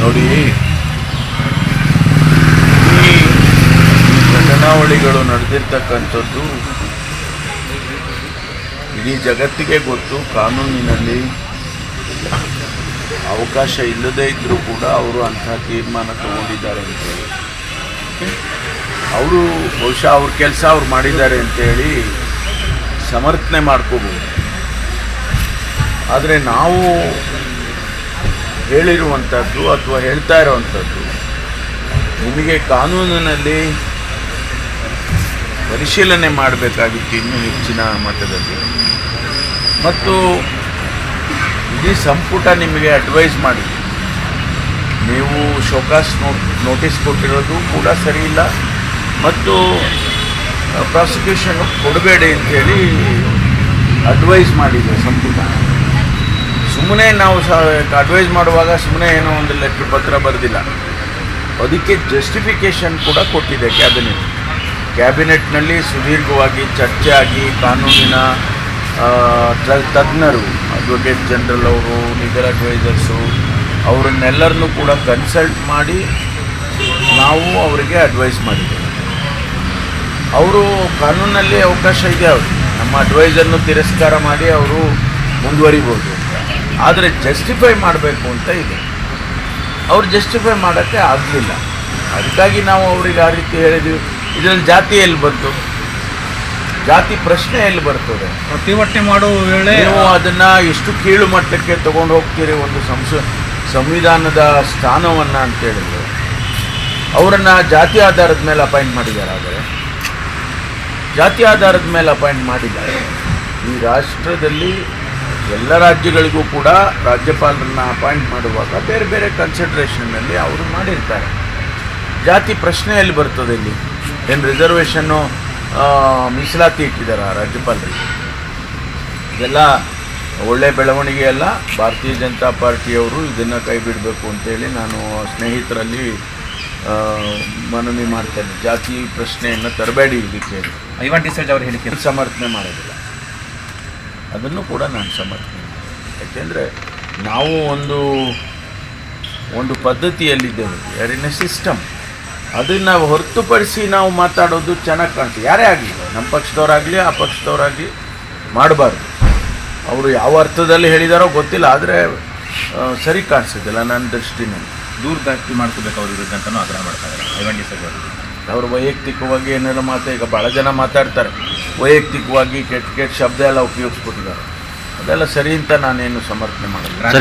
ನೋಡಿ, ಈ ಘಟನಾವಳಿಗಳು ನಡೆದಿರ್ತಕ್ಕಂಥದ್ದು ಇಡೀ ಜಗತ್ತಿಗೆ ಗೊತ್ತು. ಕಾನೂನಿನಲ್ಲಿ ಅವಕಾಶ ಇಲ್ಲದೇ ಇದ್ದರೂ ಕೂಡ ಅವರು ಅಂಥ ತೀರ್ಮಾನ ತಗೊಂಡಿದ್ದಾರೆ ಅಂತೇಳಿ, ಅವರು ಬಹುಶಃ ಅವ್ರ ಕೆಲಸ ಅವ್ರು ಮಾಡಿದ್ದಾರೆ ಅಂತೇಳಿ ಸಮರ್ಥನೆ ಮಾಡ್ಕೋಬೋದು. ಆದರೆ ನಾವು ಹೇಳಿರುವಂಥದ್ದು ಅಥವಾ ಹೇಳ್ತಾ ಇರುವಂಥದ್ದು, ನಿಮಗೆ ಕಾನೂನಿನಲ್ಲಿ ಪರಿಶೀಲನೆ ಮಾಡಬೇಕಾಗಿತ್ತು ಇನ್ನೂ ಹೆಚ್ಚಿನ ಮಟ್ಟದಲ್ಲಿ. ಮತ್ತು ಇಡೀ ಸಂಪುಟ ನಿಮಗೆ ಅಡ್ವೈಸ್ ಮಾಡಿದೆ, ನೀವು ಶೋಕಾಸ್ ನೋಟಿಸ್ ಕೊಟ್ಟಿರೋದು ಕೂಡ ಸರಿ ಇಲ್ಲ ಮತ್ತು ಪ್ರಾಸಿಕ್ಯೂಷನ್ ಕೊಡಬೇಡಿ ಅಂಥೇಳಿ ಅಡ್ವೈಸ್ ಮಾಡಿದೆ ಸಂಪುಟ. ಸುಮ್ಮನೆ ನಾವು ಅಡ್ವೈಸ್ ಮಾಡುವಾಗ ಸುಮ್ಮನೆ ಏನೋ ಒಂದು ಲೆಟ್ರ್ ಪತ್ರ ಬರೆದಿಲ್ಲ, ಅದಕ್ಕೆ ಜಸ್ಟಿಫಿಕೇಷನ್ ಕೂಡ ಕೊಟ್ಟಿದೆ ಕ್ಯಾಬಿನೆಟ್ನಲ್ಲಿ ಸುದೀರ್ಘವಾಗಿ ಚರ್ಚೆ ಆಗಿ ಕಾನೂನಿನ ತಜ್ಞರು, ಅಡ್ವೊಕೇಟ್ ಜನರಲ್ ಅವರು, ಲೀಗಲ್ ಅಡ್ವೈಸರ್ಸು ಅವರನ್ನೆಲ್ಲರನ್ನೂ ಕೂಡ ಕನ್ಸಲ್ಟ್ ಮಾಡಿ ನಾವು ಅವರಿಗೆ ಅಡ್ವೈಸ್ ಮಾಡಿದ್ದೇವೆ. ಅವರು ಕಾನೂನಲ್ಲಿ ಅವಕಾಶ ಇದೆ, ಅವರು ನಮ್ಮ ಅಡ್ವೈಸನ್ನು ತಿರಸ್ಕಾರ ಮಾಡಿ ಅವರು ಮುಂದುವರಿಬೋದು. ಆದರೆ ಜಸ್ಟಿಫೈ ಮಾಡಬೇಕು ಅಂತ ಇದೆ, ಅವ್ರು ಜಸ್ಟಿಫೈ ಮಾಡೋಕ್ಕೆ ಆಗಲಿಲ್ಲ. ಅದಕ್ಕಾಗಿ ನಾವು ಅವ್ರಿಗೆ ಆ ರೀತಿ ಹೇಳಿದ್ವಿ. ಇದರಲ್ಲಿ ಜಾತಿ ಎಲ್ಲಿ ಬಂತು? ಜಾತಿ ಪ್ರಶ್ನೆ ಎಲ್ಲಿ ಬರ್ತದೆ? ಪ್ರತಿಭಟನೆ ಮಾಡುವ ವೇಳೆ ನೀವು ಅದನ್ನು ಎಷ್ಟು ಕೀಳು ಮಟ್ಟಕ್ಕೆ ತೊಗೊಂಡು ಹೋಗ್ತೀರಿ ಒಂದು ಸಂವಿಧಾನದ ಸ್ಥಾನವನ್ನು ಅಂತೇಳಿದ್ರು. ಅವರನ್ನು ಜಾತಿ ಆಧಾರದ ಮೇಲೆ ಅಪಾಯಿಂಟ್ ಮಾಡಿದ್ದಾರೆ. ಆದರೆ ಜಾತಿ ಆಧಾರದ ಮೇಲೆ ಅಪಾಯಿಂಟ್ ಮಾಡಿದ್ದಾರೆ. ಈ ರಾಷ್ಟ್ರದಲ್ಲಿ ಎಲ್ಲ ರಾಜ್ಯಗಳಿಗೂ ಕೂಡ ರಾಜ್ಯಪಾಲರನ್ನು ಅಪಾಯಿಂಟ್ ಮಾಡುವಾಗ ಬೇರೆ ಬೇರೆ ಕನ್ಸಿಡ್ರೇಷನ್ನಲ್ಲಿ ಅವರು ಮಾಡಿರ್ತಾರೆ. ಜಾತಿ ಪ್ರಶ್ನೆಯಲ್ಲಿ ಬರ್ತದೆ ಇಲ್ಲಿ. ಏನು ರಿಸರ್ವೇಷನ್ನು ಮೀಸಲಾತಿ ಇಟ್ಟಿದ್ದಾರೆ ರಾಜ್ಯಪಾಲರಿಗೆ? ಇದೆಲ್ಲ ಒಳ್ಳೆಯ ಬೆಳವಣಿಗೆ ಅಲ್ಲ. ಭಾರತೀಯ ಜನತಾ ಪಾರ್ಟಿಯವರು ಇದನ್ನು ಕೈ ಬಿಡಬೇಕು ಅಂತೇಳಿ ನಾನು ಸ್ನೇಹಿತರಲ್ಲಿ ಮನವಿ ಮಾಡ್ತೇನೆ. ಜಾತಿ ಪ್ರಶ್ನೆಯನ್ನು ತರಬೇಡಿ ಇದಕ್ಕೆ. ಐವಾನ್ ಡಿಸೋಜಾ ಅವರು ಹೇಳಿಕೆ ಸಮರ್ಥನೆ ಮಾಡೋದಿಲ್ಲ, ಅದನ್ನು ಕೂಡ ನಾನು ಸಮರ್ಥನೆ ಮಾಡ್ತೀನಿ. ಯಾಕೆಂದರೆ ನಾವು ಒಂದು ಪದ್ಧತಿಯಲ್ಲಿದ್ದೇವೆ, ಯಾರಿನ ಸಿಸ್ಟಮ್, ಅದನ್ನು ಹೊರತುಪಡಿಸಿ ನಾವು ಮಾತಾಡೋದು ಚೆನ್ನಾಗಿ ಕಾಣ್ತೀವಿ. ಯಾರೇ ಆಗಲಿ, ನಮ್ಮ ಪಕ್ಷದವರಾಗಲಿ ಆ ಪಕ್ಷದವರಾಗಲಿ ಮಾಡಬಾರ್ದು. ಅವರು ಯಾವ ಅರ್ಥದಲ್ಲಿ ಹೇಳಿದಾರೋ ಗೊತ್ತಿಲ್ಲ, ಆದರೆ ಸರಿ ಕಾಣಿಸೋದಿಲ್ಲ ನನ್ನ ದೃಷ್ಟಿನಲ್ಲಿ. ದೂರದರ್ಶಿ ಮಾಡ್ಕೋಬೇಕು ಅವ್ರ ವಿರುದ್ಧ ಅಂತಲೂ ಆಗ್ರಹ ಮಾಡ್ತಾರೆ ಐವಾನ್ ಡಿಸೋಜಾ ಅವರು. ವೈಯಕ್ತಿಕವಾಗಿ ಏನಾರು ಈಗ ಭಾಳ ಜನ ಮಾತಾಡ್ತಾರೆ, ವೈಯಕ್ತಿಕವಾಗಿ ಕೆಟ್ಟ ಶಬ್ದ ಎಲ್ಲ ಉಪಯೋಗಿಸ್ಬಿಟ್ಟಿದ್ದಾರೆ. ಅದೆಲ್ಲ ಸರಿ ಅಂತ ನಾನೇನು ಸಮರ್ಥನೆ ಮಾಡಲ್ಲ.